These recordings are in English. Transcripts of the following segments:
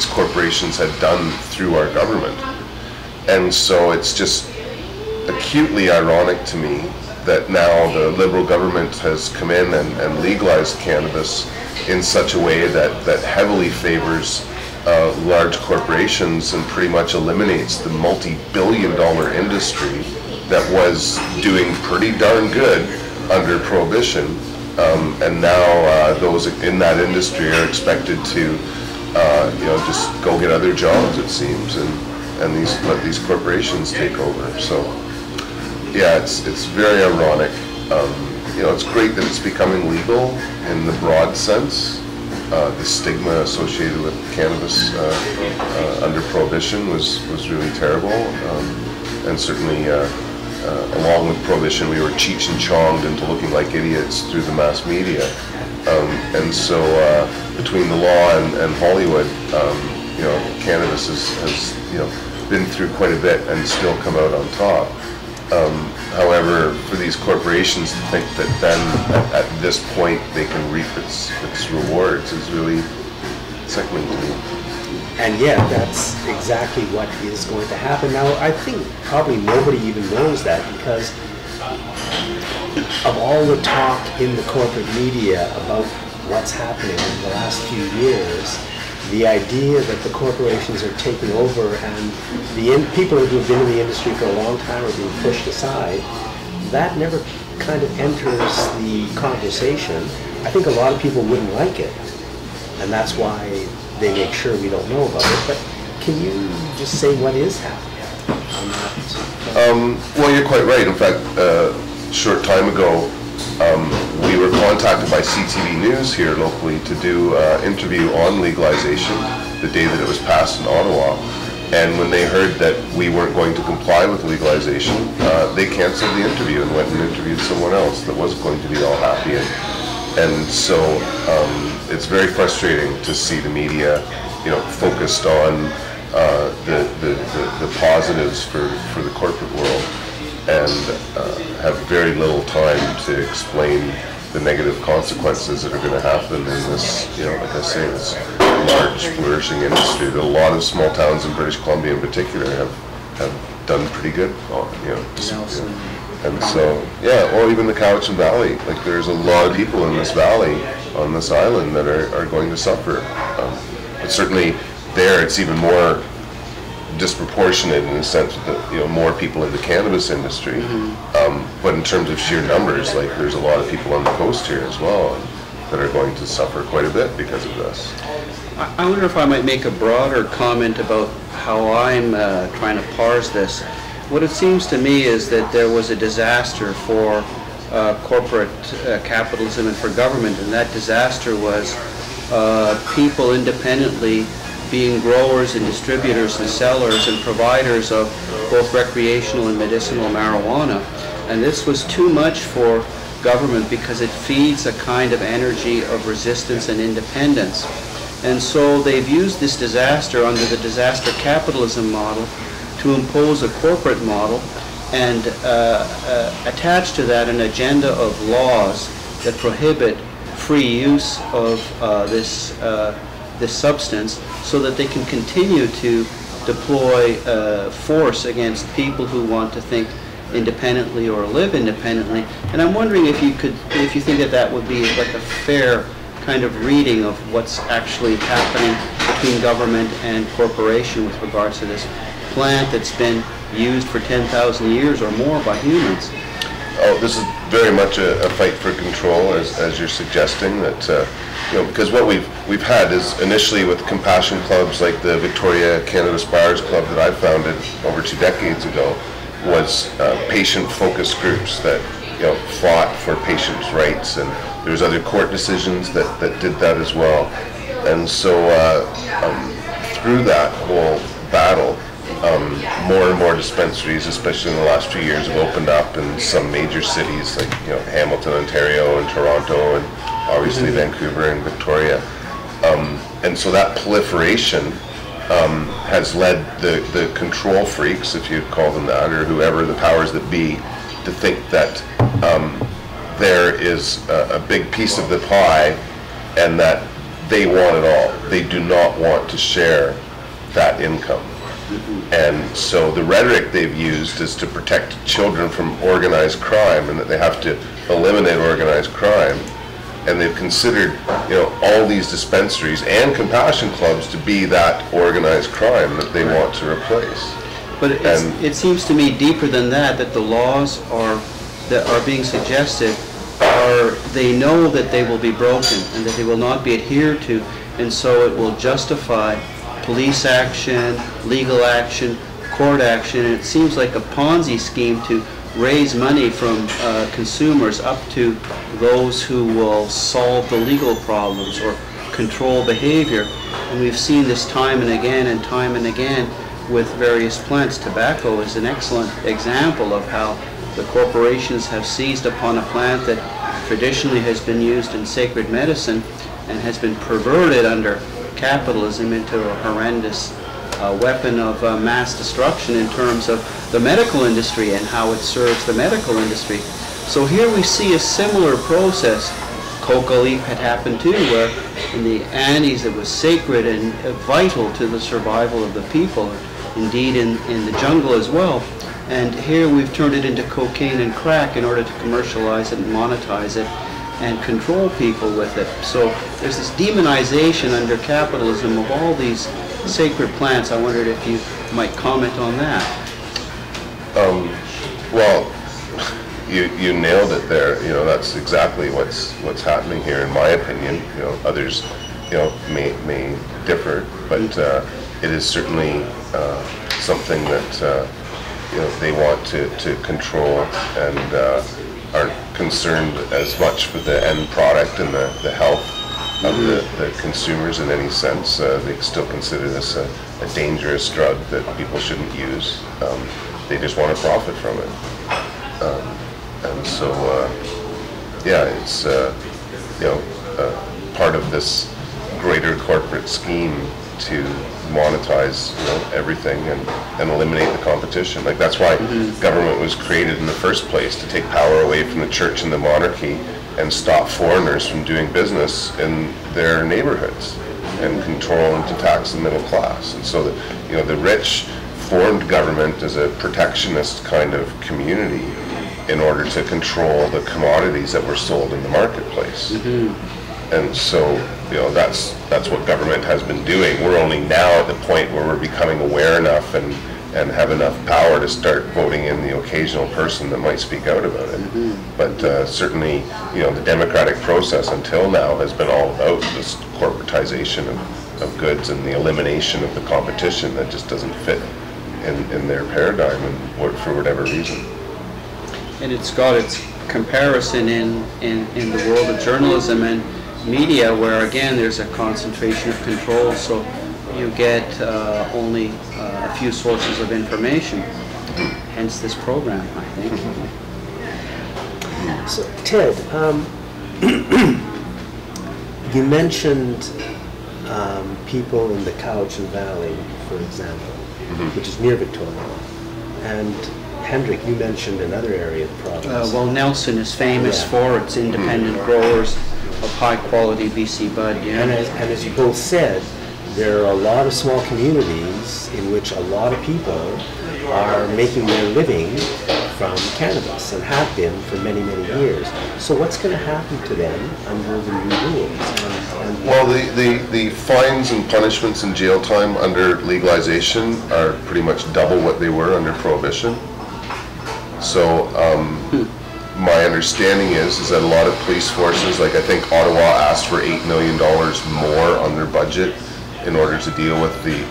these corporations had done through our government. And so it's just acutely ironic to me that now the Liberal government has come in and legalized cannabis in such a way that heavily favors large corporations and pretty much eliminates the multi-billion-dollar industry that was doing pretty darn good under Prohibition. And now those in that industry are expected to just go get other jobs, it seems, and let these corporations take over. So yeah, it's very ironic. It's great that it's becoming legal in the broad sense. The stigma associated with cannabis under Prohibition was really terrible, and certainly along with Prohibition we were cheech and chonged into looking like idiots through the mass media. And so between the law and Hollywood, cannabis has been through quite a bit and still come out on top. However, for these corporations to think that then at this point they can reap its rewards is really sickening to me. And yeah, that's exactly what is going to happen. Now, I think probably nobody even knows that, because of all the talk in the corporate media about what's happening in the last few years, the idea that the corporations are taking over and the people who have been in the industry for a long time are being pushed aside, that never kind of enters the conversation. I think a lot of people wouldn't like it, and that's why they make sure we don't know about it. But can you just say what is happening on that? Well, you're quite right. In fact, a short time ago, we were contacted by CTV News here locally to do an interview on legalization the day that it was passed in Ottawa. And when they heard that we weren't going to comply with legalization, they canceled the interview and went and interviewed someone else that was going to be all happy. And so it's very frustrating to see the media, focused on the positives for the corporate world, and have very little time to explain the negative consequences that are going to happen in this, like I say, this large flourishing industry that a lot of small towns in British Columbia in particular have done pretty good on, And so, yeah, or even the Cowichan Valley. Like, there's a lot of people in this valley, on this island, that are going to suffer. But certainly there it's even more disproportionate in the sense that more people in the cannabis industry, but in terms of sheer numbers, like, there's a lot of people on the coast here as well that are going to suffer quite a bit because of this. I wonder if I might make a broader comment about how I'm trying to parse this. What it seems to me is that there was a disaster for corporate capitalism and for government, and that disaster was people independently being growers and distributors and sellers and providers of both recreational and medicinal marijuana. And this was too much for government because it feeds a kind of energy of resistance and independence. And so they've used this disaster under the disaster capitalism model to impose a corporate model and attach to that an agenda of laws that prohibit free use of this substance, so that they can continue to deploy force against people who want to think independently or live independently. And I'm wondering if you think that would be like a fair kind of reading of what's actually happening between government and corporation with regards to this plant that's been used for 10,000 years or more by humans. Oh, this is very much a fight for control, as you're suggesting, that because what we've had is initially with compassion clubs like the Victoria Cannabis Buyers Club that I founded over 2 decades ago, was patient-focused groups that fought for patients' rights, and there's other court decisions that did that as well. And so through that whole battle, more and more dispensaries, especially in the last few years, have opened up in some major cities like Hamilton, Ontario, and Toronto, and obviously Vancouver and Victoria. And so that proliferation has led the control freaks, if you'd call them that, or whoever the powers that be, to think that there is a big piece of the pie, and that they want it all. They do not want to share that income. And so the rhetoric they've used is to protect children from organized crime, and that they have to eliminate organized crime. And they've considered, all these dispensaries and compassion clubs to be that organized crime that they want to replace. But it seems to me deeper than that, that the laws that are being suggested they know that they will be broken and that they will not be adhered to, and so it will justify police action, legal action, court action, and it seems like a Ponzi scheme to raise money from consumers up to those who will solve the legal problems or control behavior. And we've seen this time and again with various plants. Tobacco is an excellent example of how the corporations have seized upon a plant that traditionally has been used in sacred medicine and has been perverted under capitalism into a horrendous weapon of mass destruction in terms of the medical industry and how it serves the medical industry. So here we see a similar process. Coca leaf had happened too, where in the Andes it was sacred and vital to the survival of the people, indeed in the jungle as well. And here we've turned it into cocaine and crack in order to commercialize it and monetize it and control people with it. So there's this demonization under capitalism of all these sacred plants. I wondered if you might comment on that. Well, you nailed it there. That's exactly what's happening here, in my opinion. Others, may differ, but it is certainly something that they want to control, and aren't concerned as much with the end product and the health of the consumers in any sense. They still consider this a dangerous drug that people shouldn't use. They just want to profit from it. And so, it's part of this greater corporate scheme to monetize everything and eliminate the competition. Like, that's why government was created in the first place, to take power away from the church and the monarchy and stop foreigners from doing business in their neighborhoods and control and to tax the middle class. And so the rich formed government as a protectionist kind of community in order to control the commodities that were sold in the marketplace. And so, that's what government has been doing. We're only now at the point where we're becoming aware enough and have enough power to start voting in the occasional person that might speak out about it. But certainly, the democratic process until now has been all about this corporatization of goods and the elimination of the competition that just doesn't fit in their paradigm, and for whatever reason. And it's got its comparison in the world of journalism and media, where again there's a concentration of control, so you get only a few sources of information. Hence this program, I think. So, Ted, you mentioned people in the Cowichan Valley, for example, which is near Victoria, and Hendrik, you mentioned another area of the province. Well, Nelson is famous for its independent growers of high-quality BC bud. And as you both said, there are a lot of small communities in which a lot of people are making their living from cannabis and have been for many, many years. So what's going to happen to them under the new rules? Well, the fines and punishments and jail time under legalization are pretty much double what they were under prohibition. So my understanding is that a lot of police forces, like I think Ottawa asked for $8 million more on their budget in order to deal with the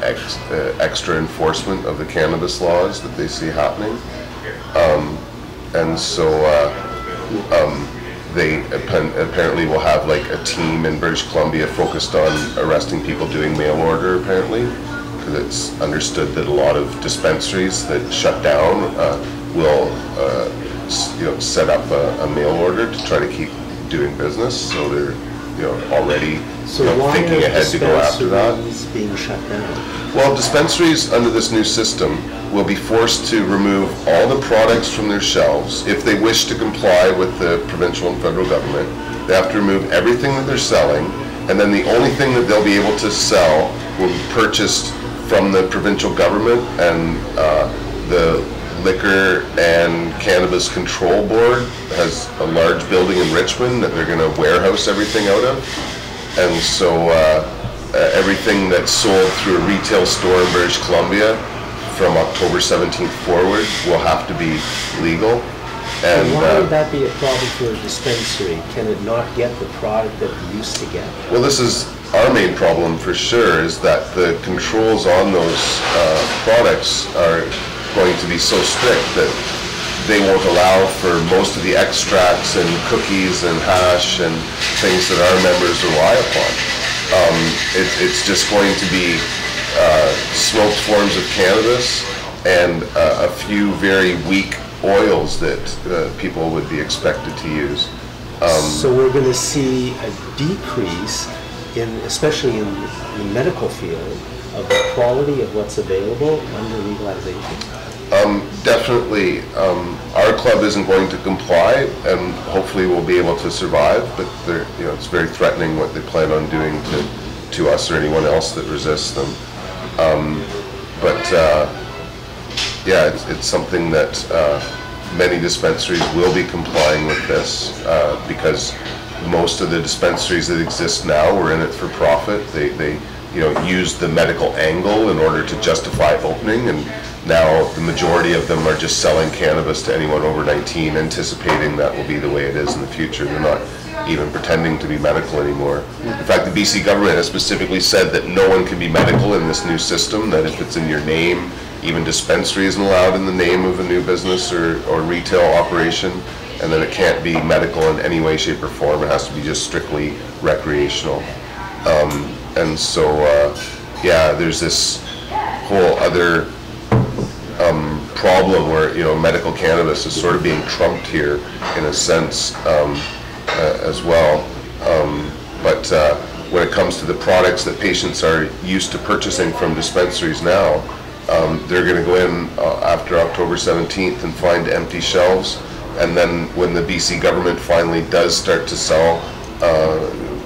extra enforcement of the cannabis laws that they see happening. And so they apparently will have like a team in British Columbia focused on arresting people doing mail order, apparently, because it's understood that a lot of dispensaries that shut down will set up a mail order to try to keep doing business. So they're already thinking ahead to go after that. Being shut down? Well, dispensaries under this new system will be forced to remove all the products from their shelves if they wish to comply with the provincial and federal government. They have to remove everything that they're selling, And then the only thing that they'll be able to sell will be purchased from the provincial government, and the Liquor and Cannabis Control Board has a large building in Richmond that they're going to warehouse everything out of. And so everything that's sold through a retail store in British Columbia from October 17th forward will have to be legal. And why would that be a problem for a dispensary? Can it not get the product that it used to get? Well, this is our main problem for sure, is that the controls on those products are going to be so strict that they won't allow for most of the extracts and cookies and hash and things that our members rely upon. It's just going to be smoked forms of cannabis and a few very weak oils that people would be expected to use. So we're going to see a decrease, especially in the medical field, of the quality of what's available under legalization? Definitely. Our club isn't going to comply, and hopefully we'll be able to survive, but it's very threatening what they plan on doing to us or anyone else that resists them. Yeah, it's something that many dispensaries will be complying with this because most of the dispensaries that exist now are in it for profit. They use the medical angle in order to justify opening, and now the majority of them are just selling cannabis to anyone over 19, anticipating that will be the way it is in the future. They're not even pretending to be medical anymore. In fact, the BC government has specifically said that no one can be medical in this new system, that if it's in your name, even dispensary isn't allowed in the name of a new business or retail operation, and then it can't be medical in any way, shape, or form. It has to be just strictly recreational. And so, yeah, there's this whole other problem where, medical cannabis is sort of being trumped here in a sense as well. But when it comes to the products that patients are used to purchasing from dispensaries now, they're going to go in after October 17th and find empty shelves. And then when the BC government finally does start to sell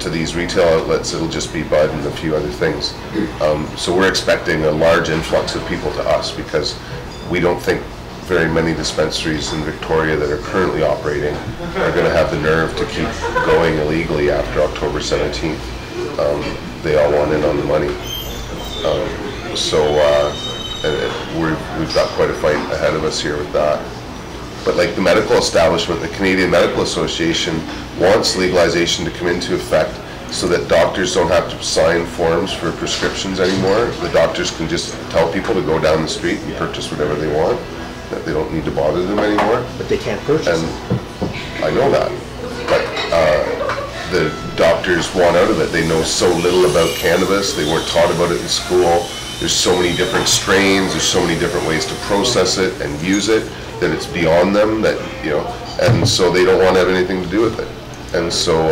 to these retail outlets, it'll just be bud and a few other things. So we're expecting a large influx of people to us, because we don't think very many dispensaries in Victoria that are currently operating are going to have the nerve to keep going illegally after October 17th. They all want in on the money. We've got quite a fight ahead of us here with that. But like the medical establishment, the Canadian Medical Association wants legalization to come into effect so that doctors don't have to sign forms for prescriptions anymore. The doctors can just tell people to go down the street and purchase whatever they want, that they don't need to bother them anymore. But they can't purchase it. I know that. But the doctors want out of it. They know so little about cannabis. They weren't taught about it in school. There's so many different strains. There's so many different ways to process it and use it that it's beyond them, that, and so they don't want to have anything to do with it. And so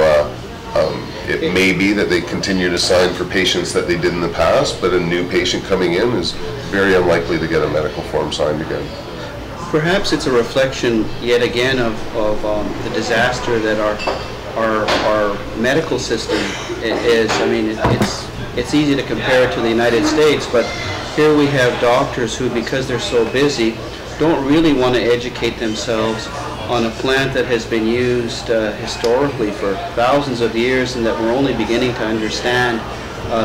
it may be that they continue to sign for patients that they did in the past, but a new patient coming in is very unlikely to get a medical form signed again. Perhaps it's a reflection yet again of the disaster that our medical system is. I mean, it's easy to compare it to the United States, but here we have doctors who, because they're so busy, don't really want to educate themselves on a plant that has been used historically for thousands of years, and that we're only beginning to understand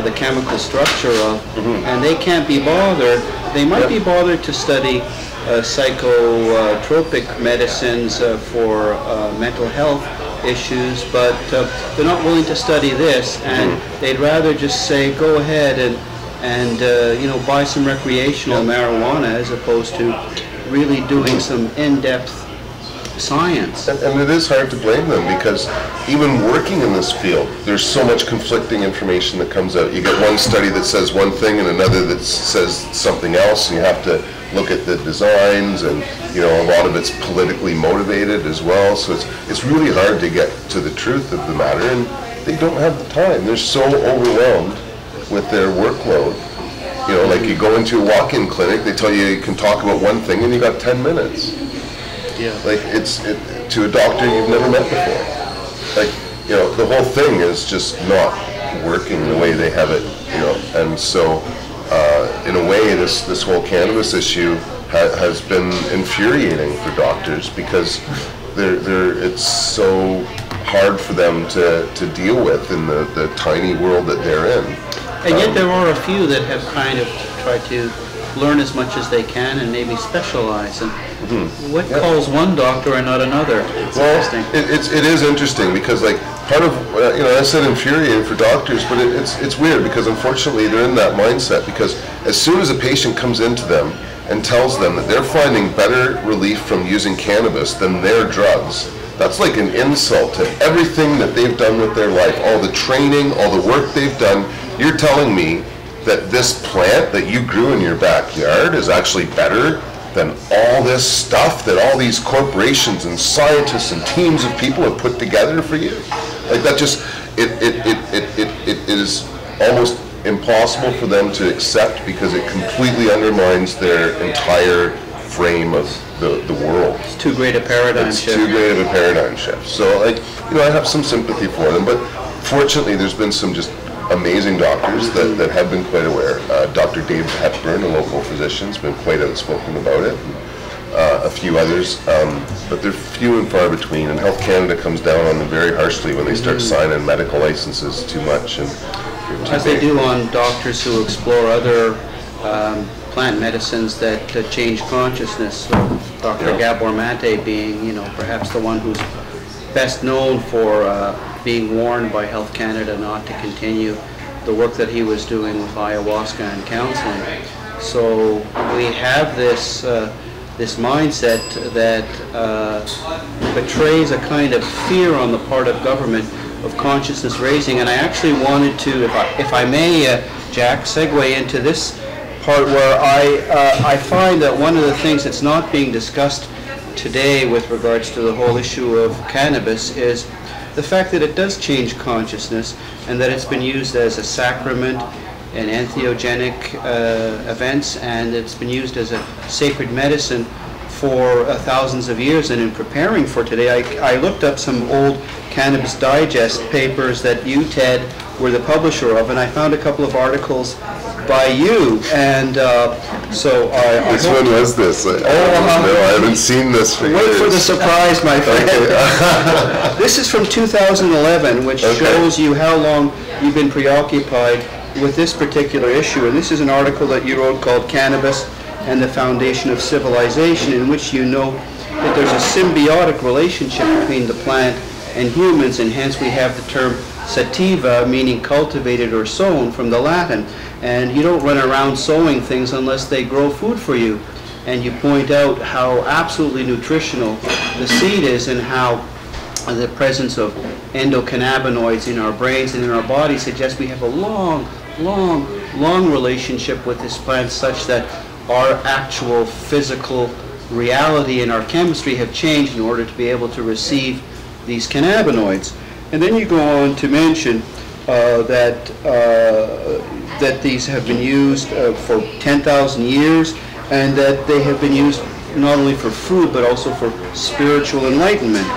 the chemical structure of, and they can't be bothered. They might be bothered to study psychotropic medicines for mental health issues, but they're not willing to study this, and they'd rather just say, go ahead and buy some recreational marijuana, as opposed to really doing some in-depth science. And it is hard to blame them, because even working in this field, there's so much conflicting information that comes out. You get one study that says one thing and another that says something else, and you have to look at the designs, and a lot of it's politically motivated as well. So it's really hard to get to the truth of the matter, and they don't have the time. They're so overwhelmed with their workload. Like you go into a walk-in clinic, they tell you can talk about one thing, and you got 10 minutes. Yeah. Like to a doctor you've never met before. Like, the whole thing is just not working the way they have it, you know. And so, in a way, this whole cannabis issue has been infuriating for doctors, because it's so hard for them to deal with in the tiny world that they're in. And yet there are a few that have kind of tried to learn as much as they can and maybe specialize. And what calls one doctor and not another? It's interesting. It is interesting, because like part of, you know, I said infuriating for doctors, but it's weird, because unfortunately they're in that mindset, because as soon as a patient comes into them and tells them that they're finding better relief from using cannabis than their drugs, that's like an insult to everything that they've done with their life, all the training, all the work they've done. You're telling me that this plant that you grew in your backyard is actually better than all this stuff that all these corporations and scientists and teams of people have put together for you? Like, that just, it is almost impossible for them to accept, because it completely undermines their entire frame of the world. It's too great a paradigm shift. It's too great of a paradigm shift. So, like, you know, I have some sympathy for them, but fortunately there's been some just amazing doctors that have been quite aware. Dr. David Hepburn, a local physician, has been quite outspoken about it. A few others, but they're few and far between, and Health Canada comes down on them very harshly when they start signing medical licenses too much. And as they do on doctors who explore other plant medicines that change consciousness. Dr. Gabor Mate being, you know, perhaps the one who's best known for being warned by Health Canada not to continue the work that he was doing with ayahuasca and counseling. So we have this this mindset that betrays a kind of fear on the part of government of consciousness raising. And I actually wanted to, if I may, Jack, segue into this part where I find that one of the things that's not being discussed today with regards to the whole issue of cannabis is the fact that it does change consciousness, and that it's been used as a sacrament in entheogenic events, and it's been used as a sacred medicine for thousands of years. And in preparing for today, I looked up some old Cannabis Digest papers that you, Ted, were the publisher of, and I found a couple of articles by you, and so I Which one was this? No, I haven't seen this for years. Wait for the surprise, my friend. Okay. This is from 2011, which shows you how long you've been preoccupied with this particular issue. And this is an article that you wrote called Cannabis and the Foundation of Civilization, in which you note that there's a symbiotic relationship between the plant and humans, and hence we have the term sativa, meaning cultivated or sown, from the Latin. And you don't run around sowing things unless they grow food for you. And you point out how absolutely nutritional the seed is, and how the presence of endocannabinoids in our brains and in our bodies suggests we have a long relationship with this plant, such that our actual physical reality and our chemistry have changed in order to be able to receive these cannabinoids. And then you go on to mention that these have been used for 10,000 years, and that they have been used not only for food but also for spiritual enlightenment.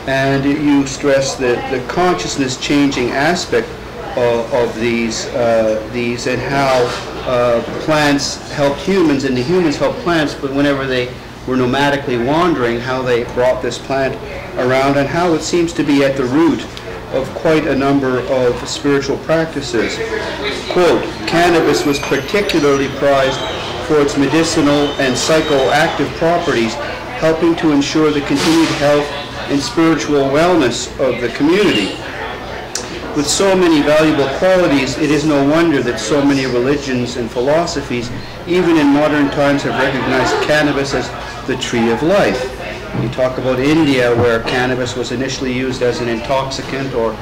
And you stress the consciousness changing aspect of these and how plants helped humans and the humans helped plants, but whenever they were nomadically wandering, how they brought this plant around, and how it seems to be at the root of quite a number of spiritual practices. Quote, cannabis was particularly prized for its medicinal and psychoactive properties, helping to ensure the continued health and spiritual wellness of the community. With so many valuable qualities, it is no wonder that so many religions and philosophies, even in modern times, have recognized cannabis as the tree of life. You talk about India, where cannabis was initially used as an intoxicant or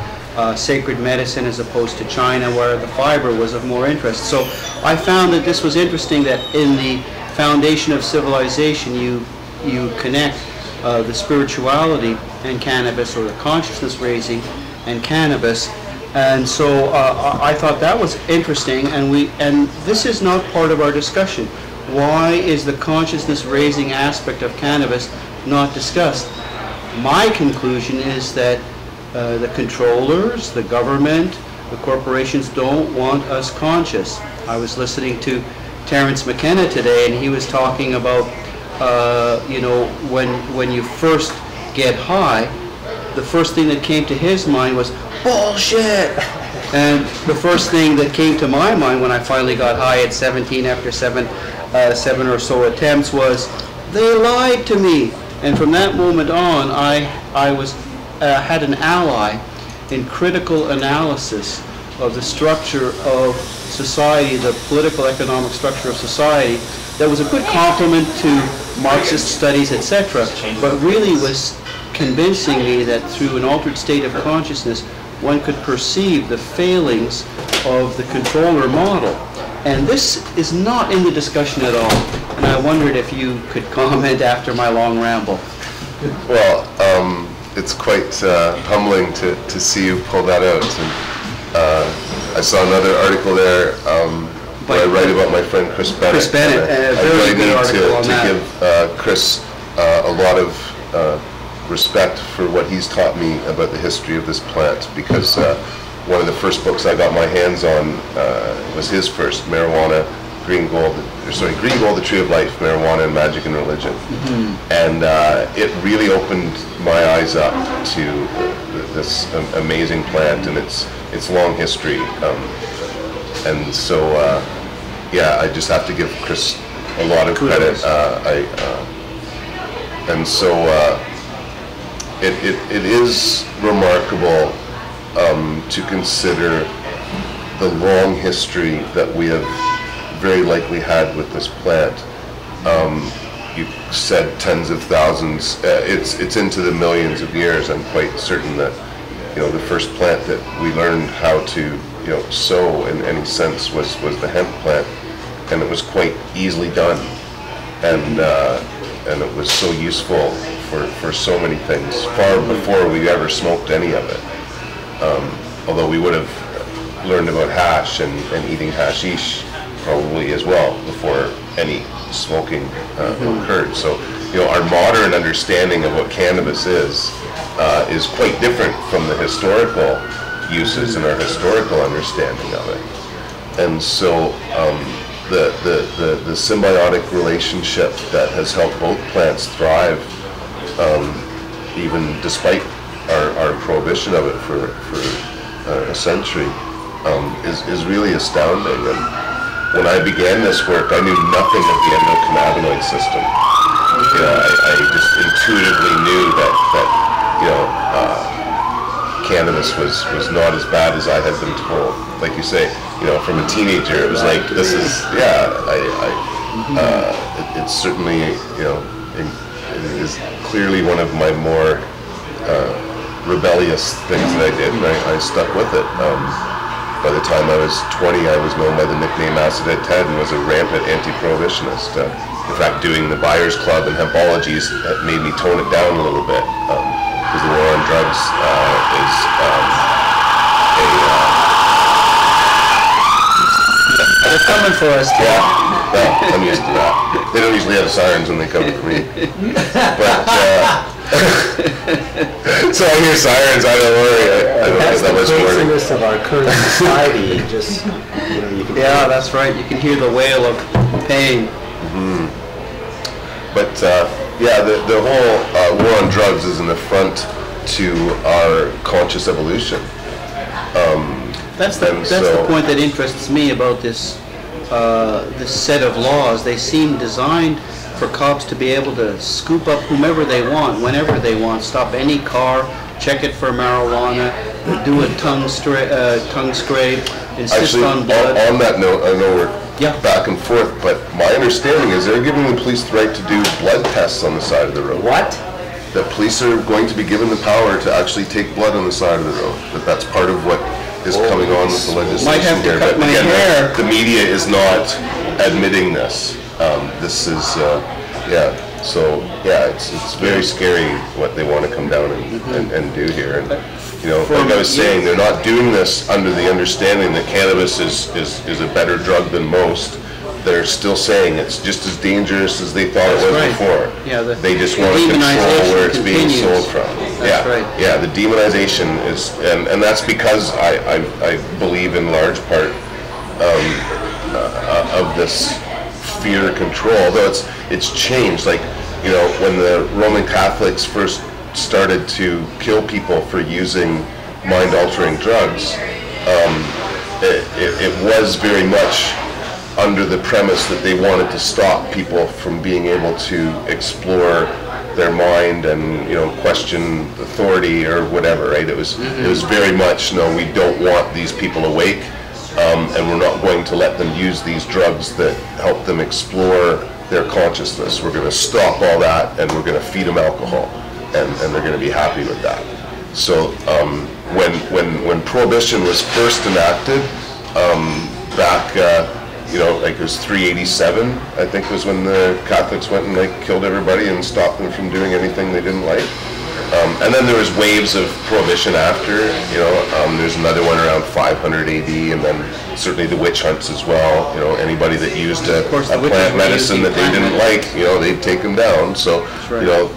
sacred medicine, as opposed to China, where the fiber was of more interest. So I found that this was interesting, that in the Foundation of Civilization you connect the spirituality and cannabis, or the consciousness raising and cannabis. And so I thought that was interesting, and this is not part of our discussion. Why is the consciousness raising aspect of cannabis not discussed? My conclusion is that the controllers, the government, The corporations don't want us conscious. I was listening to Terence McKenna today, and he was talking about, you know, when you first get high, the first thing that came to his mind was, bullshit! And the first thing that came to my mind when I finally got high at 17 after seven or so attempts was, they lied to me. And from that moment on, I had an ally in critical analysis of the structure of society, the political economic structure of society, that was a good complement to Marxist studies, etc., but really was convincing me that through an altered state of consciousness, one could perceive the failings of the controller model. And this is not in the discussion at all. And I wondered if you could comment after my long ramble. Well, it's quite humbling to see you pull that out. And, I saw another article there where I write about my friend Chris Bennett. Chris Bennett, I really need to give Chris a lot of respect for what he's taught me about the history of this plant, because one of the first books I got my hands on was his first, Marijuana, Green Gold, The Tree of Life, Marijuana and Magic and Religion. Mm-hmm. And it really opened my eyes up to this amazing plant and its long history. And so, yeah, I just have to give Chris a lot of credit. And so it is remarkable to consider the long history that we have very likely had with this plant. You said tens of thousands. It's into the millions of years. I'm quite certain that, you know, the first plant that we learned how to, you know, sow in any sense was the hemp plant, and it was quite easily done, and it was so useful for so many things, far before we ever smoked any of it. Although we would have learned about hash and eating hashish probably as well before any smoking occurred. So, you know, our modern understanding of what cannabis is quite different from the historical uses and our historical understanding of it. And so the symbiotic relationship that has helped both plants thrive, even despite our prohibition of it for a century, is really astounding. And when I began this work, I knew nothing of the endocannabinoid system. You know, I just intuitively knew that you know, cannabis was not as bad as I had been told. Like you say, you know, from a teenager, it was like, this is, yeah, it's certainly, you know, it is clearly one of my more rebellious things that I did, and I stuck with it. By the time I was 20, I was known by the nickname Acid Head Ted and was a rampant anti-prohibitionist. In fact, doing the Buyers Club and hempologies made me tone it down a little bit, because the war on drugs is They're coming for us. Yeah, well, I'm used to that. They don't usually have sirens when they come for me. But, so I hear sirens, I don't worry. I don't That's get that much the warning. craziness of our current society. Just, you know, you can Yeah, that's right. You can hear the wail of pain. Mm-hmm. But yeah, the whole war on drugs is an affront to our conscious evolution. That's the point that interests me about this this set of laws. They seem designed for cops to be able to scoop up whomever they want, whenever they want, stop any car, check it for marijuana, do a tongue scrape, insist on blood. On that note, I know we're back and forth, but my understanding is they're giving the police the right to do blood tests on the side of the road. What? The police are going to be given the power to actually take blood on the side of the road. That's part of what is coming on with the legislation. Might have to here. cut But my again, hair. The media is not admitting this. This is, yeah. So yeah, it's very scary what they want to come down and do here. And you know, like I was saying, they're not doing this under the understanding that cannabis is a better drug than most. they're still saying it's just as dangerous as they thought That's it was right. before. Yeah, they just want to control demonization where it's being continues. sold from. That's right. Yeah, the demonization is, and that's because I believe in large part of this fear control, although it's changed. Like, you know, when the Roman Catholics first started to kill people for using mind-altering drugs, it was very much under the premise that they wanted to stop people from being able to explore their mind and, you know, question authority or whatever, right? It was very much, no, we don't want these people awake, and we're not going to let them use these drugs that help them explore their consciousness. We're going to stop all that, and we're going to feed them alcohol, and they're going to be happy with that. So when Prohibition was first enacted, back, you know, like it was 387, I think, was when the Catholics went and like killed everybody and stopped them from doing anything they didn't like. And then there was waves of Prohibition after, you know. There's another one around 500 AD, and then certainly the witch hunts as well. You know, anybody that used a plant medicine that they didn't like, you know, they'd take them down. So, right. You know,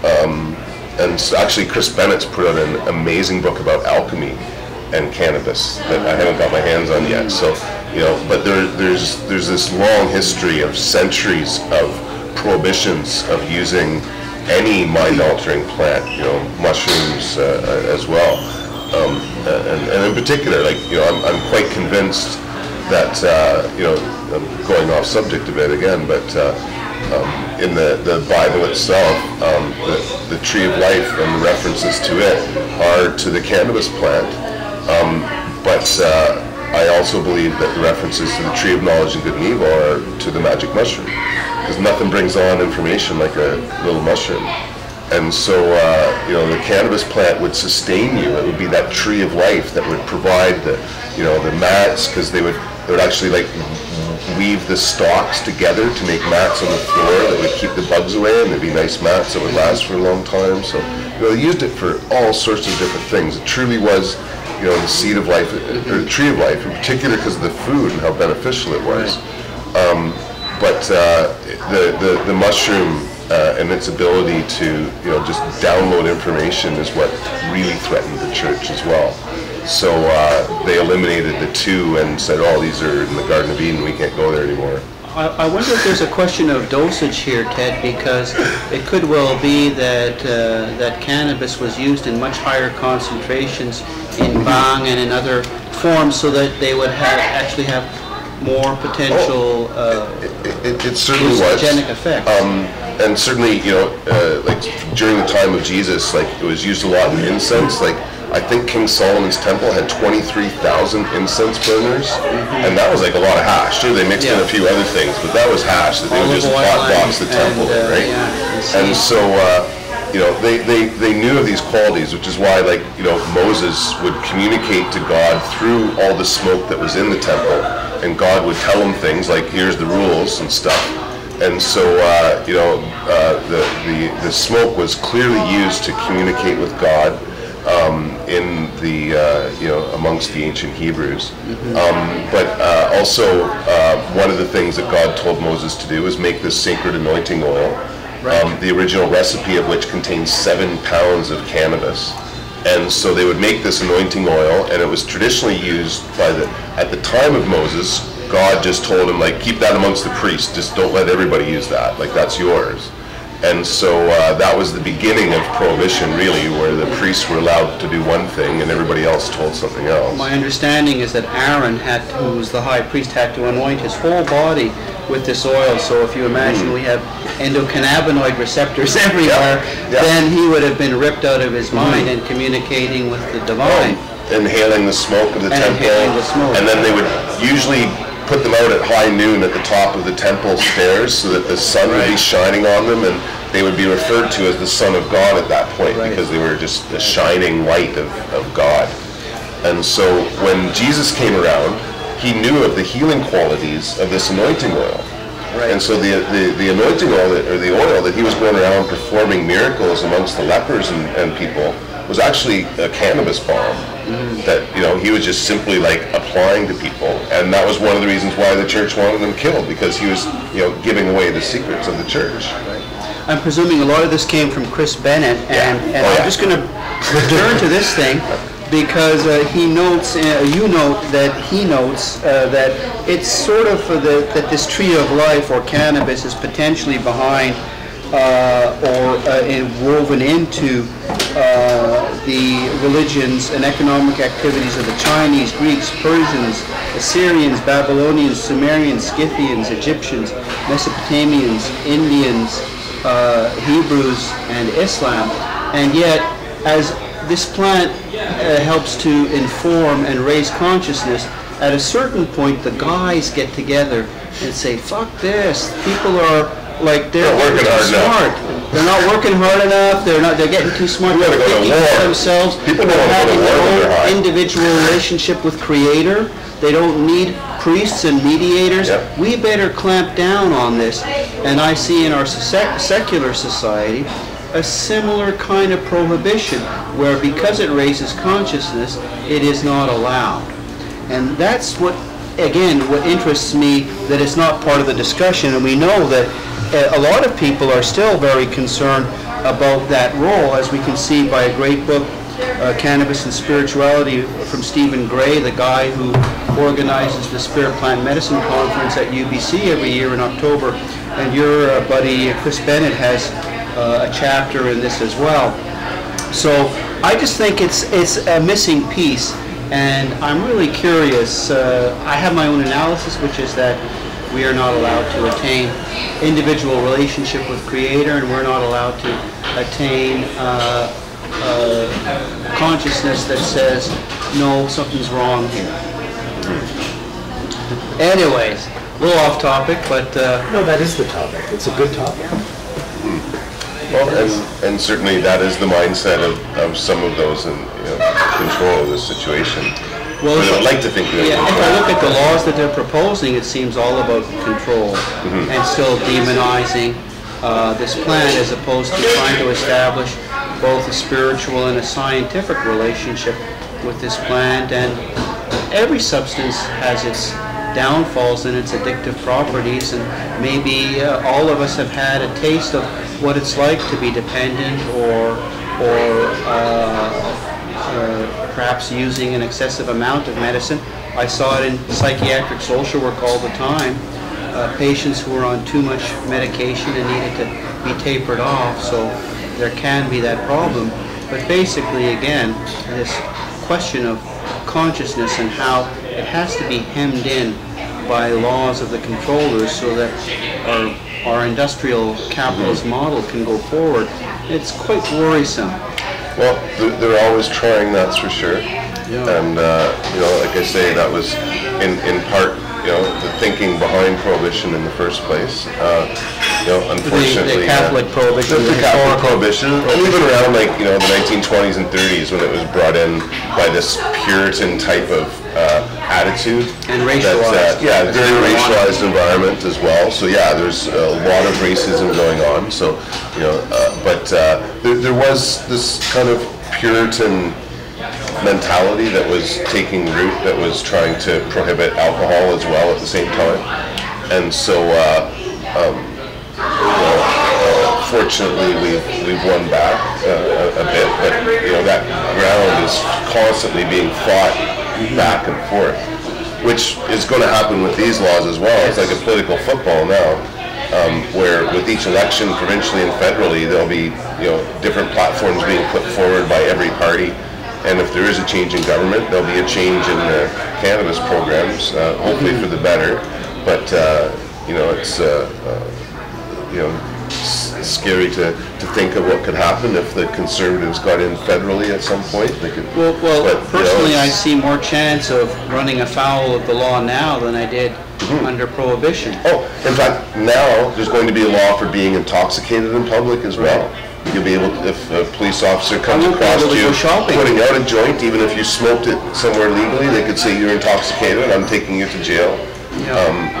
and so actually Chris Bennett's put out an amazing book about alchemy and cannabis that I haven't got my hands on yet. So, you know, but there's this long history of centuries of prohibitions of using any mind-altering plant, you know, mushrooms as well, and in particular, like, you know, I'm quite convinced that, you know, I'm going off subject a bit again, but in the Bible itself, the tree of life and the references to it are to the cannabis plant, but I also believe that the references to the tree of knowledge of good and evil are to the magic mushroom, because nothing brings on information like a little mushroom. And so, you know, the cannabis plant would sustain you. It would be that tree of life that would provide the, you know, the mats, because they would actually like weave the stalks together to make mats on the floor that would keep the bugs away, and there'd be nice mats that would last for a long time. So, you know, they used it for all sorts of different things. It truly was, you know, the seed of life, or the tree of life, in particular because of the food and how beneficial it was. But the mushroom and its ability to, you know, just download information is what really threatened the church as well. So they eliminated the two and said, oh, these are in the Garden of Eden, we can't go there anymore. I wonder if there's a question of dosage here, Ted, because it could well be that that cannabis was used in much higher concentrations in bang and in other forms, so that they would actually have more potential it certainly was hallucinogenic effects. And certainly, you know, like during the time of Jesus, like it was used a lot in incense. Like I think King Solomon's temple had 23,000 incense burners, and that was like a lot of hash. Sure, they mixed in a few other things, but that was hash that they would just hot box the temple, right? And so, you know, they knew of these qualities, which is why, like, you know, Moses would communicate to God through all the smoke that was in the temple, and God would tell him things like, here's the rules and stuff. And so, you know, the smoke was clearly used to communicate with God in the, you know, amongst the ancient Hebrews. But also, one of the things that God told Moses to do was make this sacred anointing oil, the original recipe of which contains 7 pounds of cannabis. And so they would make this anointing oil, and it was traditionally used by at the time of Moses, God just told him, like, keep that amongst the priests, just don't let everybody use that, like, that's yours. And so that was the beginning of Prohibition, really, where the priests were allowed to do one thing and everybody else told something else. My understanding is that Aaron who was the high priest, had to anoint his whole body with this oil. So if you imagine we have endocannabinoid receptors everywhere, then he would have been ripped out of his mind and communicating with the divine. Inhaling the smoke of the temple. And then they would usually put them out at high noon at the top of the temple stairs so that the sun would be shining on them, and they would be referred to as the Son of God at that point, because they were just the shining light of God. And so when Jesus came around, he knew of the healing qualities of this anointing oil. And so the anointing oil, or the oil that he was going around performing miracles amongst the lepers and people, was actually a cannabis bomb that, you know, he was just simply like applying to people, and that was one of the reasons why the church wanted him killed, because he was, you know, giving away the secrets of the church. I'm presuming a lot of this came from Chris Bennett, and I'm just going to return to this thing, because he notes, you note that he notes that it's sort of that this tree of life, or cannabis, is potentially behind or woven into the religions and economic activities of the Chinese, Greeks, Persians, Assyrians, Babylonians, Sumerians, Scythians, Egyptians, Mesopotamians, Indians, Hebrews, and Islam. And yet, as this plant helps to inform and raise consciousness, at a certain point the guys get together and say, fuck this, people are like, they're working too hard smart. enough. They're not working hard enough, they're getting too smart, they're thinking for themselves, People they're don't having want to go to war when they're their high. own individual relationship with Creator, they don't need priests and mediators. Yep. We better clamp down on this. And I see in our secular society a similar kind of prohibition, where because it raises consciousness, it is not allowed. And that's what, again, what interests me, that it's not part of the discussion. And we know that a lot of people are still very concerned about that role, as we can see by a great book, Cannabis and Spirituality, from Stephen Gray, the guy who organizes the Spirit Plant Medicine Conference at UBC every year in October. And your buddy Chris Bennett has a chapter in this as well. So I just think it's a missing piece, and I'm really curious. I have my own analysis, which is that we are not allowed to attain individual relationship with Creator, and we're not allowed to attain consciousness that says, no, something's wrong here. Anyways, a little off topic, but... No, that is the topic. It's a good topic. Well, and certainly that is the mindset of some of those in, you know, control of this situation. Well, but I'd like to think that. Yeah, if I look at the laws that they're proposing, it seems all about control and still demonizing this plant, as opposed to trying to establish both a spiritual and a scientific relationship with this plant. And every substance has its downfalls and its addictive properties, and maybe all of us have had a taste of what it's like to be dependent, or perhaps using an excessive amount of medicine. I saw it in psychiatric social work all the time. Patients who were on too much medication and needed to be tapered off, so there can be that problem. But basically, again, this question of consciousness and how it has to be hemmed in by laws of the controllers so that our industrial capitalist model can go forward, it's quite worrisome. Well, they're always trying, that's for sure. Yeah. And, you know, like I say, that was in part, you know, the thinking behind Prohibition in the first place. You know, unfortunately... The Catholic Prohibition. The Catholic Prohibition, even around, like, you know, the 1920s and 30s, when it was brought in by this Puritan type of attitude. And racialized. Yeah, very racialized environment as well. So, yeah, there's a lot of racism going on. So, you know, but there was this kind of Puritan mentality that was taking root, that was trying to prohibit alcohol as well at the same time. And so, fortunately, we've won back a bit, but you know, that ground is constantly being fought back and forth, which is going to happen with these laws as well. It's like a political football now, where with each election, provincially and federally, there'll be, you know, different platforms being put forward by every party. And if there is a change in government, there'll be a change in the cannabis programs, hopefully for the better. But you know, it's you know, it's scary to think of what could happen if the Conservatives got in federally at some point. They could, well, but, personally, you know, I see more chance of running afoul of the law now than I did under Prohibition. Oh, in fact, now there's going to be a law for being intoxicated in public as well. You'll be able to, if a police officer comes across you putting out a joint, even if you smoked it somewhere legally, they could say you're intoxicated and I'm taking you to jail. Yeah.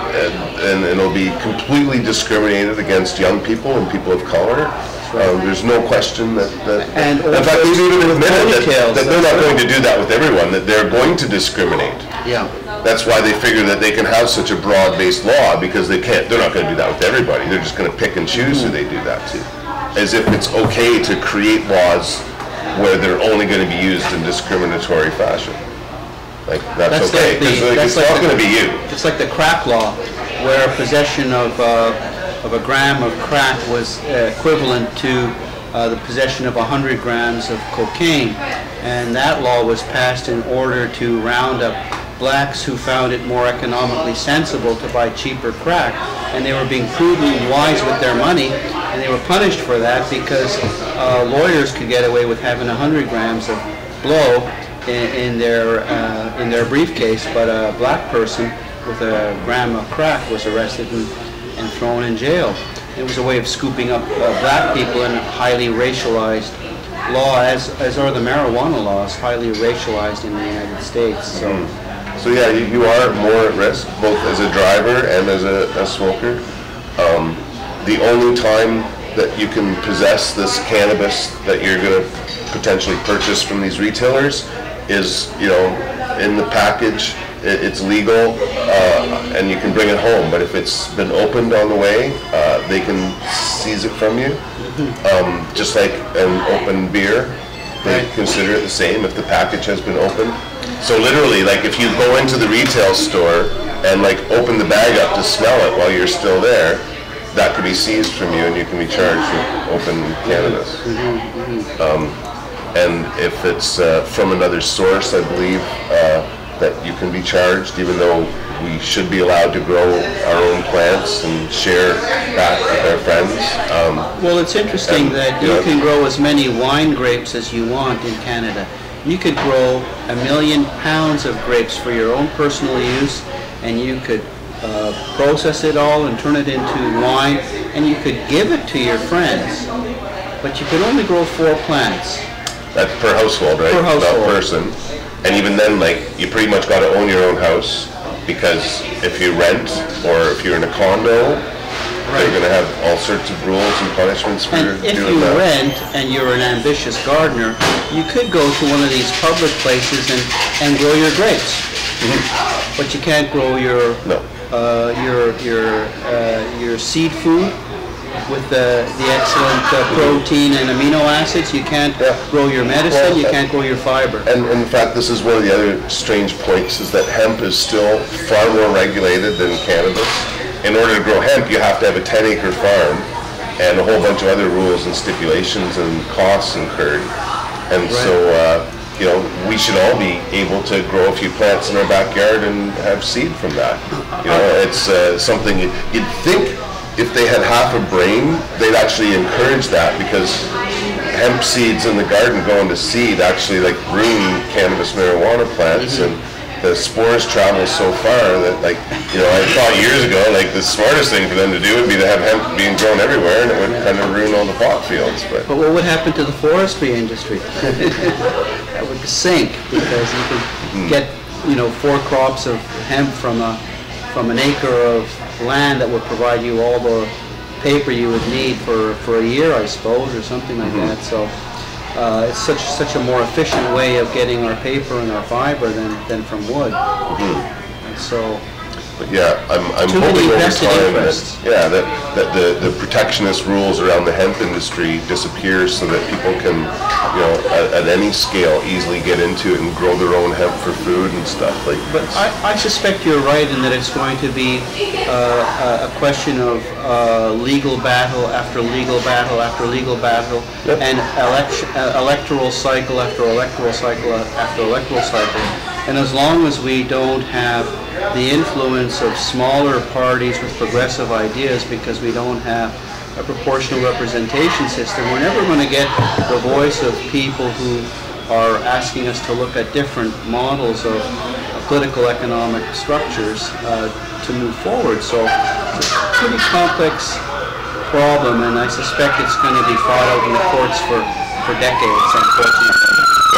And it'll be completely discriminated against young people and people of color. There's no question that And in fact, they've even admitted ponytails, that they're not going to do that with everyone, that they're going to discriminate. Yeah. That's why they figure that they can have such a broad-based law, because they're not going to do that with everybody. They're just going to pick and choose who they do that to. As if it's okay to create laws where they're only going to be used in discriminatory fashion. Like, that's okay, because it's not going to be you. It's like the crack law, where possession of a gram of crack was equivalent to the possession of 100 grams of cocaine. And that law was passed in order to round up blacks who found it more economically sensible to buy cheaper crack, and they were being prudent and wise with their money, and they were punished for that because lawyers could get away with having 100 grams of blow in their briefcase, but a black person with a gram of crack was arrested and thrown in jail. It was a way of scooping up black people in a highly racialized law, as are the marijuana laws, highly racialized in the United States. So yeah, you are more at risk, both as a driver and as a smoker. The only time that you can possess this cannabis that you're going to potentially purchase from these retailers is, in the package. It's legal, and you can bring it home. But if it's been opened on the way, they can seize it from you. Just like an open beer, they consider it the same if the package has been opened. So literally, like if you go into the retail store and like open the bag up to smell it while you're still there, that could be seized from you and you can be charged with open cannabis. And if it's from another source, I believe that you can be charged, even though we should be allowed to grow our own plants and share that with our friends. Well, it's interesting that you can grow as many wine grapes as you want in Canada. You could grow 1 million pounds of grapes for your own personal use, and you could process it all and turn it into wine, and you could give it to your friends. But you could only grow 4 plants. That's per household, right? Per household. Not person. And even then, like, you pretty much got to own your own house, because if you rent or if you're in a condo, they're going to have all sorts of rules and punishments for doing that. And if you rent and you're an ambitious gardener, you could go to one of these public places and grow your grapes. But you can't grow your seed food with the excellent protein and amino acids. You can't grow your medicine. You can't grow your fiber. And in fact, this is one of the other strange points, is that hemp is still far more regulated than cannabis. In order to grow hemp, you have to have a 10-acre farm and a whole bunch of other rules and stipulations and costs incurred. And so, we should all be able to grow a few plants in our backyard and have seed from that. It's something you'd think if they had half a brain, they'd actually encourage that, because hemp seeds in the garden going to seed actually like ruin cannabis marijuana plants, and the spores travel so far that, like, I thought years ago, like, the smartest thing for them to do would be to have hemp being grown everywhere, and it would kind of ruin all the pot fields. But what would happen to the forestry industry? That would sink, because you could get 4 crops of hemp from an acre of land that would provide you all the paper you would need for a year, I suppose, or something like that. So it's such a more efficient way of getting our paper and our fiber than from wood. And so, but yeah, I'm hoping over time that the protectionist rules around the hemp industry disappears, so that people can, at any scale, easily get into it and grow their own hemp for food and stuff. But I suspect you're right in that it's going to be a question of legal battle after legal battle after legal battle, and electoral cycle after electoral cycle after electoral cycle. And as long as we don't have the influence of smaller parties with progressive ideas, because we don't have a proportional representation system, we're never going to get the voice of people who are asking us to look at different models of political economic structures to move forward. So it's a pretty complex problem, and I suspect it's going to be fought out in the courts for decades, unfortunately.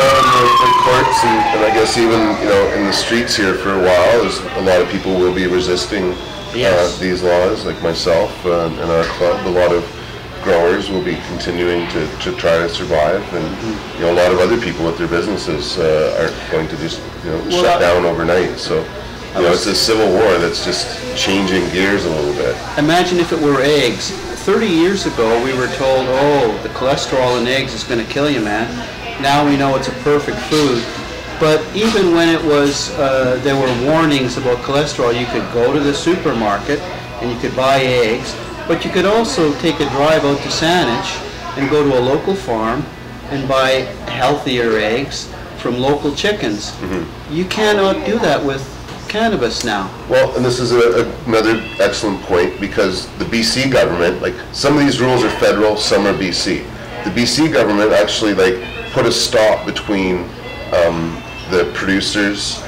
In courts, and I guess even in the streets here for a while, a lot of people will be resisting these laws, like myself and our club. A lot of growers will be continuing to try to survive, and you know, a lot of other people with their businesses aren't going to just shut down overnight. So you know, it's a civil war that's just changing gears a little bit. Imagine if it were eggs. 30 years ago, we were told, oh, the cholesterol in eggs is going to kill you, man. Now we know it's a perfect food. But even when it was, there were warnings about cholesterol, you could go to the supermarket and you could buy eggs, but you could also take a drive out to Saanich and go to a local farm and buy healthier eggs from local chickens. You cannot do that with cannabis now. Well, and this is another excellent point, because the BC government, like, some of these rules are federal, some are BC. The BC government actually put a stop between the producers,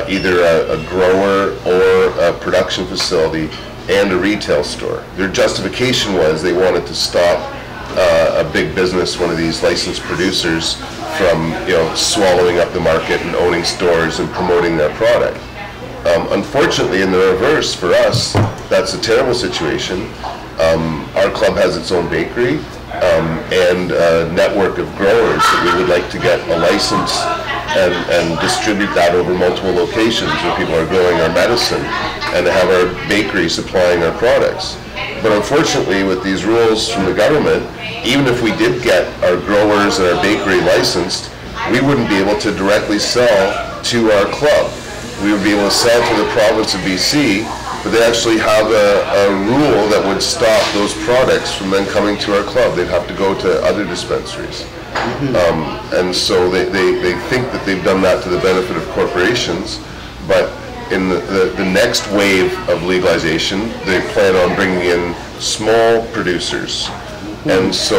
either a grower or a production facility, and a retail store. Their justification was they wanted to stop a big business, one of these licensed producers, from swallowing up the market and owning stores and promoting their product. Unfortunately, in the reverse, for us, that's a terrible situation. Our club has its own bakery and a network of growers that we would like to get a license and distribute that over multiple locations where people are growing our medicine, and to have our bakery supplying our products. But unfortunately, with these rules from the government, even if we did get our growers and our bakery licensed, we wouldn't be able to directly sell to our club. We would be able to sell to the province of BC, but they actually have a rule that would stop those products from then coming to our club. They'd have to go to other dispensaries. And so they think that they've done that to the benefit of corporations, but in the next wave of legalization, they plan on bringing in small producers. And so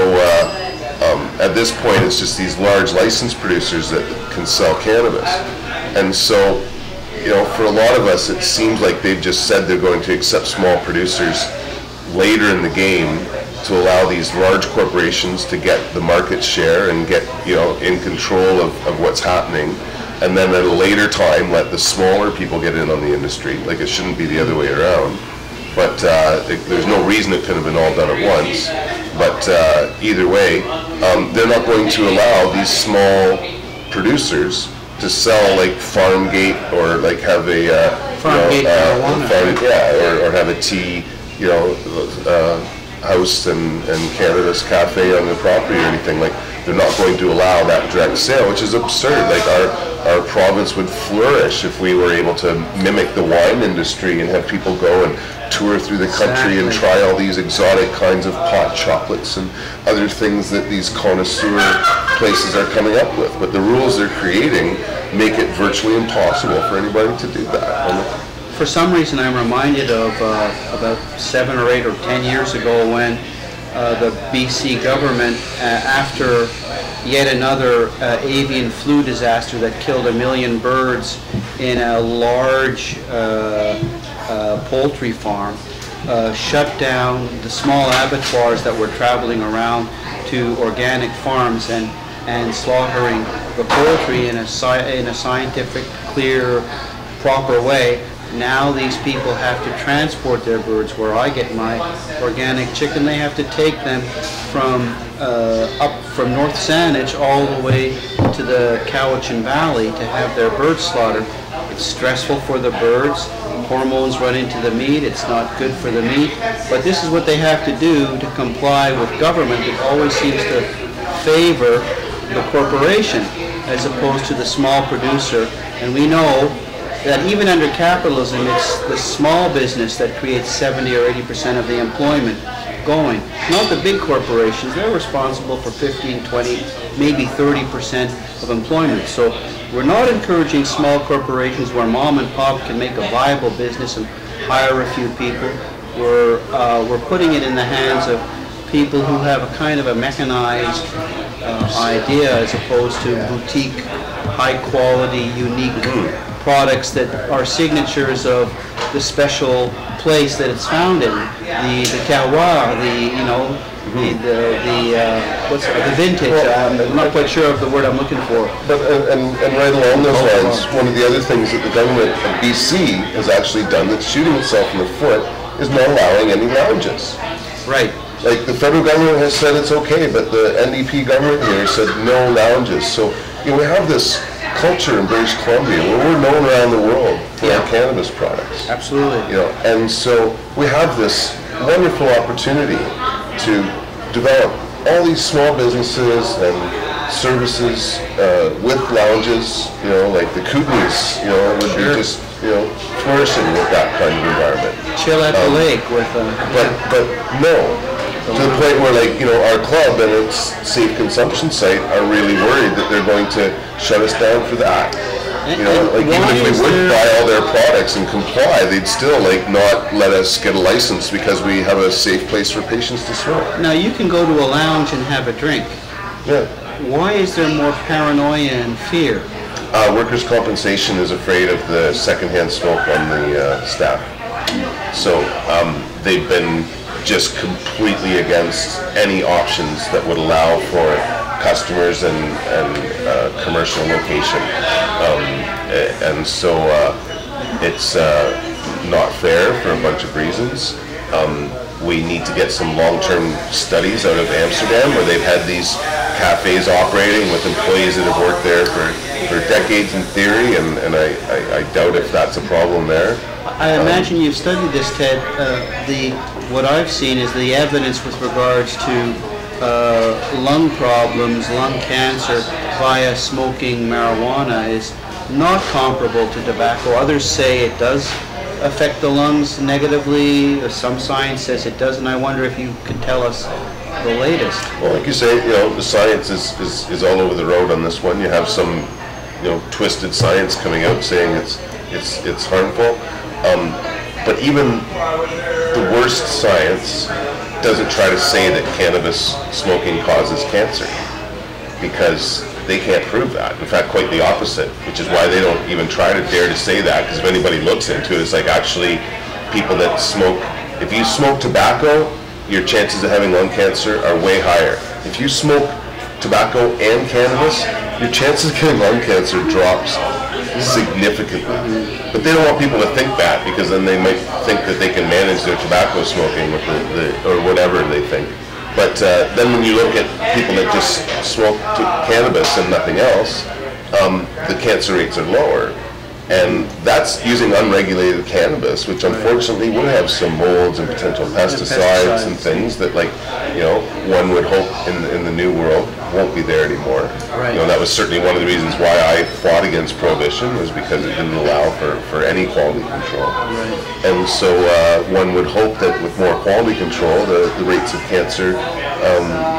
at this point, it's just these large licensed producers that can sell cannabis. And so, for a lot of us, it seems like they've just said they're going to accept small producers later in the game to allow these large corporations to get the market share and get, in control of what's happening. And then at a later time, let the smaller people get in on the industry. Like, it shouldn't be the other way around. But there's no reason it could have been all done at once. But either way, they're not going to allow these small producers to sell like farm gate, or like have a or have a tea, house and cannabis cafe on their property or anything. Like, they're not going to allow that direct sale, which is absurd. Like, our province would flourish if we were able to mimic the wine industry and have people go and tour through the country and try all these exotic kinds of pot chocolates and other things that these connoisseur places are coming up with. But the rules they're creating make it virtually impossible for anybody to do that. For some reason, I'm reminded of about 7 or 8 or 10 years ago when the BC government, after yet another avian flu disaster that killed 1 million birds in a large poultry farm, shut down the small abattoirs that were traveling around to organic farms and slaughtering the poultry in a scientific, clear, proper way. Now these people have to transport their birds. Where I get my organic chicken, they have to take them from up from North Saanich all the way to the Cowichan Valley to have their birds slaughtered. It's stressful for the birds. Hormones run into the meat. It's not good for the meat. But this is what they have to do to comply with government that always seems to favor the corporation as opposed to the small producer. And we know that even under capitalism, it's the small business that creates 70 or 80% of the employment going. Not the big corporations. They're responsible for 15, 20, maybe 30% of employment. So we're not encouraging small corporations where mom and pop can make a viable business and hire a few people. We're putting it in the hands of people who have a kind of a mechanized idea as opposed to boutique, high quality, unique products that are signatures of the special place that it's found in. The terroir, the vintage. I'm not quite sure of the word I'm looking for. But and right along those lines, one of the other things that the government of BC has actually done that's shooting itself in the foot is not allowing any lounges. Right. Like the federal government has said it's okay, but the NDP government here said no lounges. So we have this culture in British Columbia where we're known around the world for our cannabis products. Absolutely. And so we have this wonderful opportunity to develop all these small businesses and services with lounges, like the Kootenays, would be just, flourishing with that kind of environment. Chill at the lake with But no, to the point where our club and its safe consumption site are really worried that they're going to shut us down for that. Even if we would buy all their products and comply, they'd still not let us get a license because we have a safe place for patients to smoke. Now you can go to a lounge and have a drink. Yeah. Why is there more paranoia and fear? Workers' compensation is afraid of the secondhand smoke on the staff. So they've been just completely against any options that would allow for customers and commercial location. And so it's not fair for a bunch of reasons. We need to get some long-term studies out of Amsterdam where they've had these cafes operating with employees that have worked there for decades in theory, and I doubt if that's a problem there. I imagine you've studied this, Ted. What I've seen is the evidence with regards to lung problems, lung cancer via smoking marijuana is not comparable to tobacco. Others say it does affect the lungs negatively, or some science says it does, and I wonder if you could tell us the latest. Well, like you say, the science is all over the road on this one. You have some twisted science coming out saying it's harmful. But even the worst science doesn't try to say that cannabis smoking causes cancer, because they can't prove that. In fact, quite the opposite, which is why they don't even try to dare to say that, because if anybody looks into it, it's actually people that smoke, if you smoke tobacco, your chances of having lung cancer are way higher. If you smoke tobacco and cannabis, your chances of getting lung cancer drops significantly. But they don't want people to think that, because then they might think that they can manage their tobacco smoking with or whatever they think. But then when you look at people that just smoke cannabis and nothing else, the cancer rates are lower. And that's using unregulated cannabis, which unfortunately would have some molds and potential pesticides and things that, one would hope in the new world won't be there anymore. Right. That was certainly one of the reasons why I fought against prohibition, was because it didn't allow for any quality control. Right. And so one would hope that with more quality control, the rates of cancer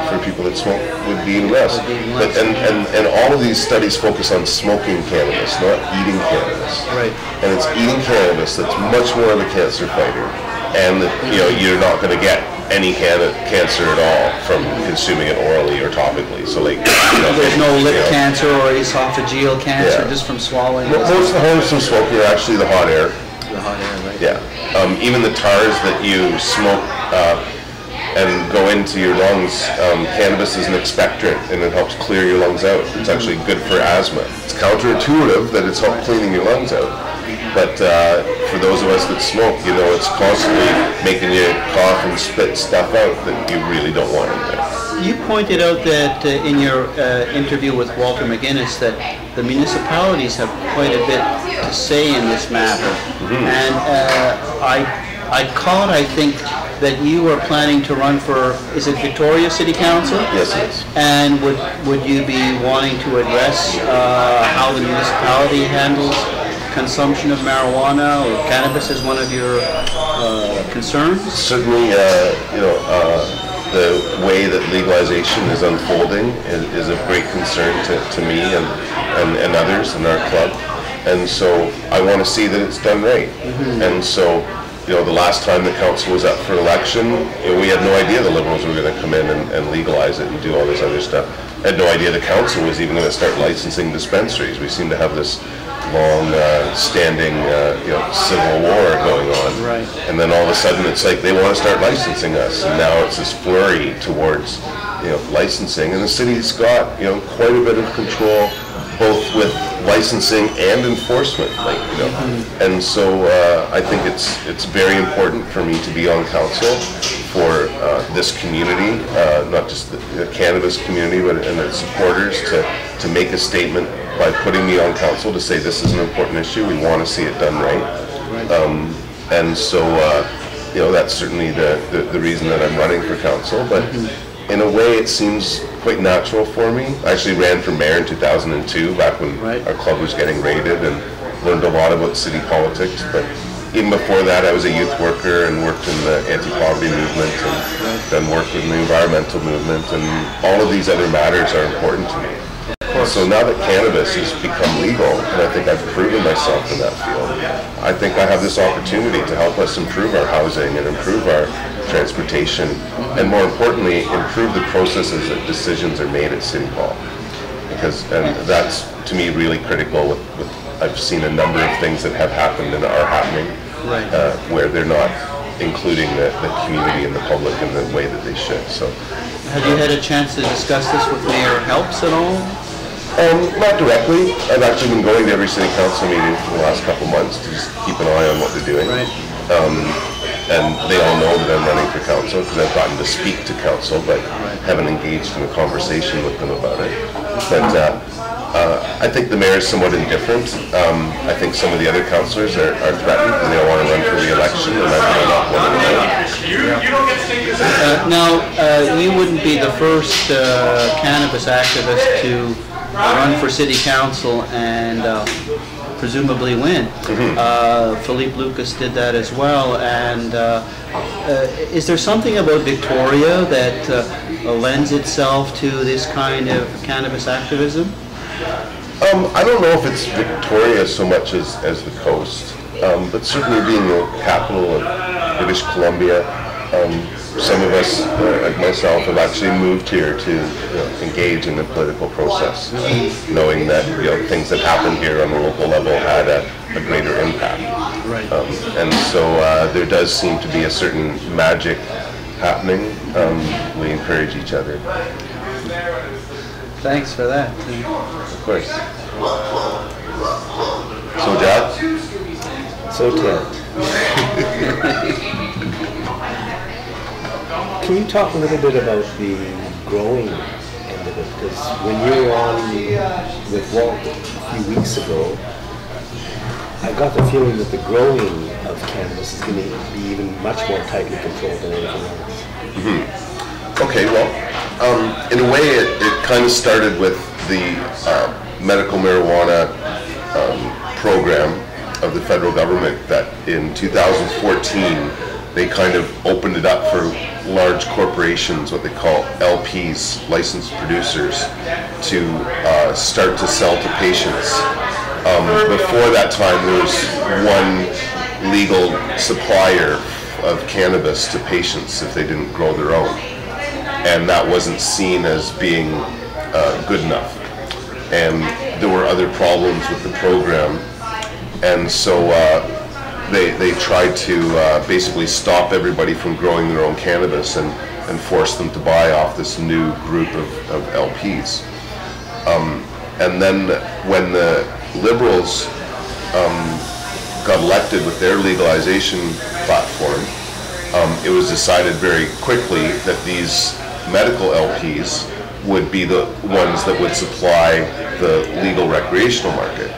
for people that smoke would be less. But and all of these studies focus on smoking cannabis, not eating cannabis. Right. And it's eating cannabis that's much more of a cancer fighter, and that you're not going to get any cancer at all from consuming it orally or topically. So there's no lip cancer or esophageal cancer just from swallowing. Most of the harms from smoking are actually the hot air. The hot air, right? Yeah. Even the tars that you smoke and go into your lungs, cannabis is an expectorant, and it helps clear your lungs out. It's actually good for asthma. It's counterintuitive that it's helped cleaning your lungs out. But for those of us that smoke, it's constantly making you cough and spit stuff out that you really don't want in there. You pointed out that in your interview with Walter McGuinness that the municipalities have quite a bit to say in this matter. Mm-hmm. And I caught, I think, that you are planning to run for, is it Victoria City Council? Yes, it is. And would you be wanting to address how the municipality handles consumption of marijuana or cannabis as one of your concerns? Certainly, the way that legalization is unfolding is of great concern to me and others in our club. And so I want to see that it's done right. Mm-hmm. And so, the last time the council was up for election, we had no idea the Liberals were going to come in and legalize it and do all this other stuff. I had no idea the council was even going to start licensing dispensaries. We seem to have this long-standing, civil war going on. Right. And then all of a sudden it's like they want to start licensing us, and now it's this flurry towards, licensing. And the city's got, quite a bit of control, both with licensing and enforcement, And so I think it's very important for me to be on council for this community, not just the cannabis community, but and its supporters, to make a statement by putting me on council to say this is an important issue. We want to see it done right. And so, you know, that's certainly the reason that I'm running for council. But in a way, it seems quite natural for me. I actually ran for mayor in 2002, back when our club was getting raided, and learned a lot about city politics. But even before that, I was a youth worker and worked in the anti-poverty movement, and then worked in the environmental movement, and all of these other matters are important to me. So now that cannabis has become legal, and I think I've proven myself in that field, I think I have this opportunity to help us improve our housing and improve our transportation, and more importantly, improve the processes that decisions are made at City Hall. And that's, to me, really critical. I've seen a number of things that have happened and are happening where they're not including the community and the public in the way that they should. So, have you had a chance to discuss this with Mayor Helps at all? Not directly. I've actually been going to every city council meeting for the last couple months to just keep an eye on what they're doing. And they all know that I'm running for council because I've gotten to speak to council, but haven't engaged in a conversation with them about it. But I think the mayor is somewhat indifferent. I think some of the other councillors are threatened and they don't want to run for re-election, and I'm not one of them. Now, you wouldn't be the first cannabis activist to run for city council and presumably win. Philippe Lucas did that as well. And is there something about Victoria that lends itself to this kind of cannabis activism? I don't know if it's Victoria so much as the coast, but certainly being the capital of British Columbia, some of us, like myself, have actually moved here to engage in the political process, knowing that things that happened here on the local level had a greater impact. And so there does seem to be a certain magic happening. We encourage each other. Thanks for that. Of course. So, Jack? So, Ted. Can you talk a little bit about the growing end of it? Because when you were on with Walt a few weeks ago, I got the feeling that the growing of cannabis is going to be even much more tightly controlled than anything else. Okay, well, in a way it kind of started with the medical marijuana program of the federal government that in 2014 they kind of opened it up for large corporations, what they call LPs, licensed producers, to start to sell to patients. Before that time, there was one legal supplier of cannabis to patients if they didn't grow their own, and that wasn't seen as being good enough. And there were other problems with the program, and so they tried to basically stop everybody from growing their own cannabis and force them to buy off this new group of LPs. And then when the Liberals got elected with their legalization platform, it was decided very quickly that these medical LPs would be the ones that would supply the legal recreational market.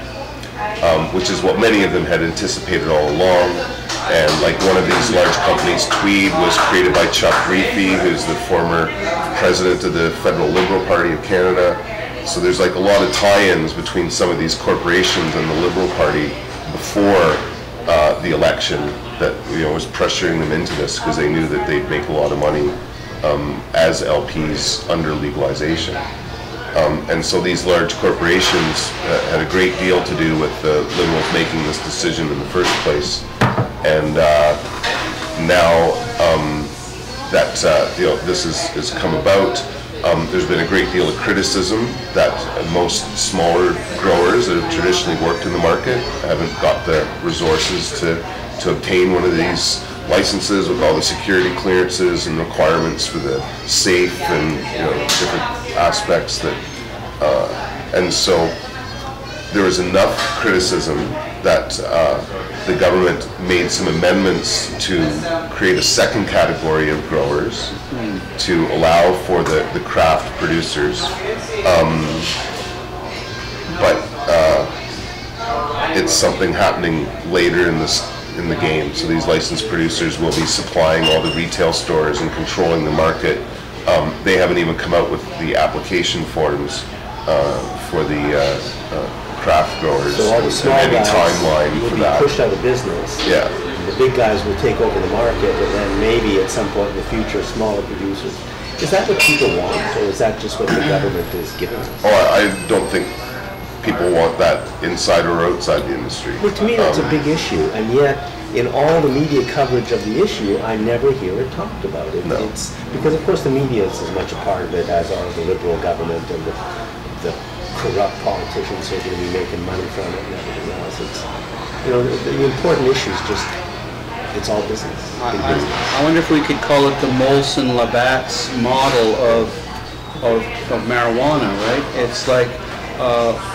Which is what many of them had anticipated all along. And like one of these large companies, Tweed, was created by Chuck Reefy, who's the former president of the Federal Liberal Party of Canada. So there's like a lot of tie-ins between some of these corporations and the Liberal Party before the election that was pressuring them into this, because they knew that they'd make a lot of money as LPs under legalization. And so these large corporations had a great deal to do with the Liberals making this decision in the first place. And now that this has come about, there's been a great deal of criticism that most smaller growers that have traditionally worked in the market haven't got the resources to obtain one of these licenses with all the security clearances and requirements for the safe and different aspects that, and so there was enough criticism that the government made some amendments to create a second category of growers to allow for the craft producers. But it's something happening later in the game. So these licensed producers will be supplying all the retail stores and controlling the market. They haven't even come out with the application forms for the craft growers. So all the small and any guys timeline will for be that. pushed out of business. Yeah. The big guys will take over the market, and then maybe at some point in the future, smaller producers. Is that what people want, or is that just what the government is giving us? Oh, I don't think people want that inside or outside the industry. Well, to me, that's a big issue, and yet in all the media coverage of the issue, I never hear it talked about. No. It's because, of course, the media is as much a part of it as are the Liberal government and the corrupt politicians who are going to be making money from it and everything else. It's, you know, the important issue is just, it's all business. Big business. I wonder if we could call it the Molson-Labatt's model of marijuana, right? It's like,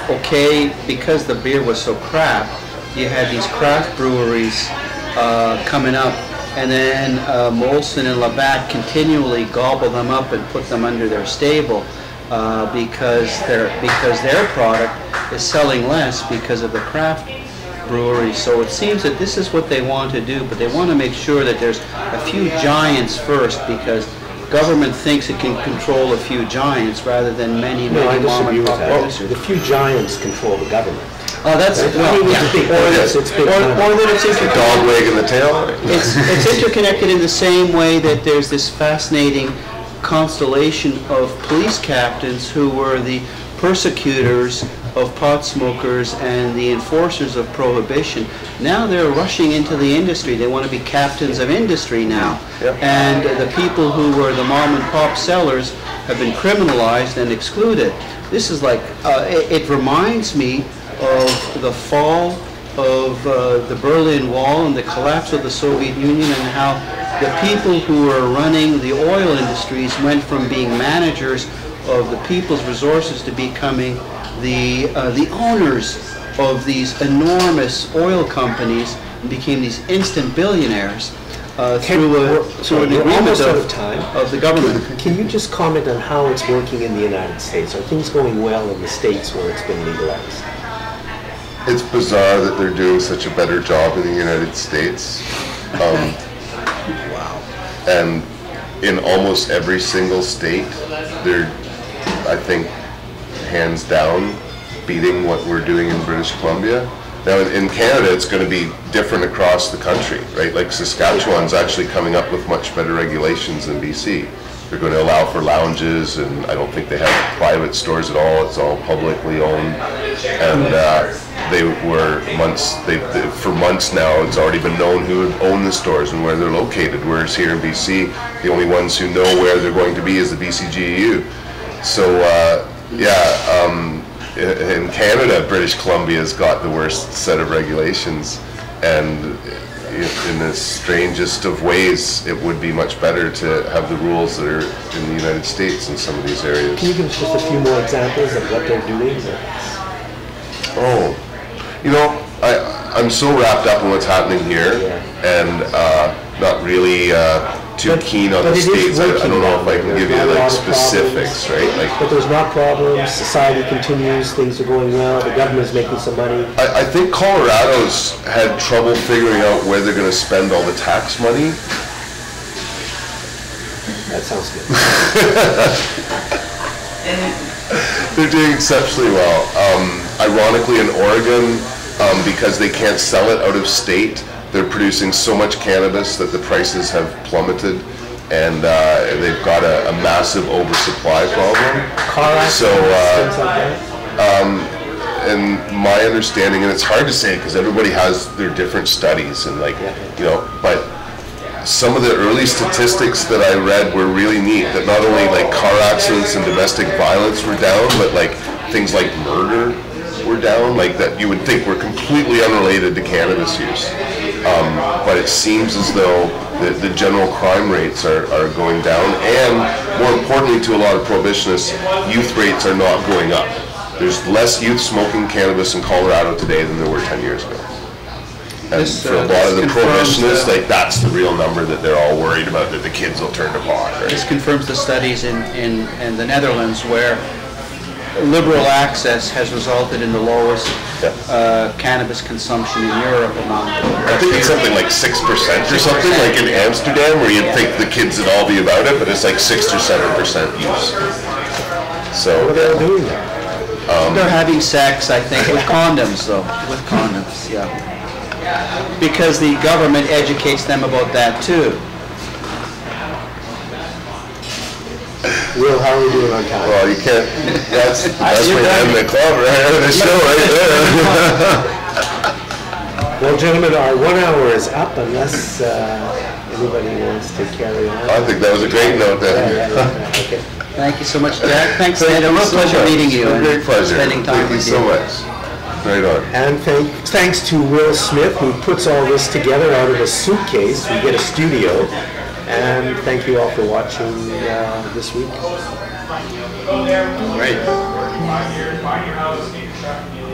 okay, because the beer was so crap, you had these craft breweries coming up, and then Molson and Labatt continually gobble them up and put them under their stable because their product is selling less because of the craft breweries. So it seems that this is what they want to do, but they want to make sure that there's a few giants first, because government thinks it can control a few giants rather than many No, I mom disagree and with pop that. producers. The few giants control the government. Oh, that's Right? well, I mean, yeah. it's big Or business, it's big money. that it's The dog wagging the tail? it's interconnected in the same way that there's this fascinating constellation of police captains who were the persecutors of pot smokers and the enforcers of prohibition. Now they're rushing into the industry. They want to be captains of industry now. Yep. And the people who were the mom and pop sellers have been criminalized and excluded. This is like, it reminds me of the fall of the Berlin Wall and the collapse of the Soviet Union, and how the people who were running the oil industries went from being managers of the people's resources to becoming the owners of these enormous oil companies, and became these instant billionaires through an agreement almost out of time. of the government. Can you just comment on how it's working in the United States? Are things going well in the states where it's been legalized? It's bizarre that they're doing such a better job in the United States. Wow. And in almost every single state, they're, I think, hands down, beating what we're doing in British Columbia. Now in Canada, it's going to be different across the country, right? Like Saskatchewan's actually coming up with much better regulations than BC. They're going to allow for lounges, and I don't think they have private stores at all. It's all publicly owned. And for months now, it's already been known who own the stores and where they're located, whereas here in BC, the only ones who know where they're going to be is the BCGEU. So, in Canada, British Columbia's got the worst set of regulations, and in the strangest of ways, it would be much better to have the rules that are in the United States in some of these areas. Can you give us just a few more examples of what they're doing? Oh, you know, I'm so wrapped up in what's happening here, and not really too keen on the states. I don't know if I can give you like specifics, right? Like, but there's not problems. Society continues. Things are going well. The government's making some money. I think Colorado's had trouble figuring out where they're going to spend all the tax money. That sounds good. They're doing exceptionally well. Ironically, in Oregon, because they can't sell it out of state, they're producing so much cannabis that the prices have plummeted, and they've got a massive oversupply problem. Car accidents, So, things like that. and my understanding, and it's hard to say because everybody has their different studies, and like, you know, but some of the early statistics that I read were really neat, that not only like car accidents and domestic violence were down, but like things like murder were down, like that you would think were completely unrelated to cannabis use. But it seems as though the general crime rates are going down, and more importantly to a lot of prohibitionists, youth rates are not going up. There's less youth smoking cannabis in Colorado today than there were 10 years ago. And for a lot of the prohibitionists, like that's the real number that they're all worried about, that the kids will turn to pot. Right? This confirms the studies in the Netherlands where liberal access has resulted in the lowest cannabis consumption in Europe among. I think it's something like 6% or something, like in Amsterdam, where you'd think the kids would all be about it, but it's like 6 or 7% use. So What are they doing there? They're having sex, I think, with condoms, though. With condoms, yeah. Because the government educates them about that too. Will, how are we doing on time? Well, you can't. That's when you end the club, right? The show right there. Well, gentlemen, our 1 hour is up unless anybody wants to carry on. I think that was a great note there. Okay. Thank you so much, Jack. Thanks, Ned. A real pleasure meeting you and great pleasure. spending time with you. Thank you so much. Right on. And thanks to Will Smith, who puts all this together out of a suitcase. We get a studio. And thank you all for watching this week. Great.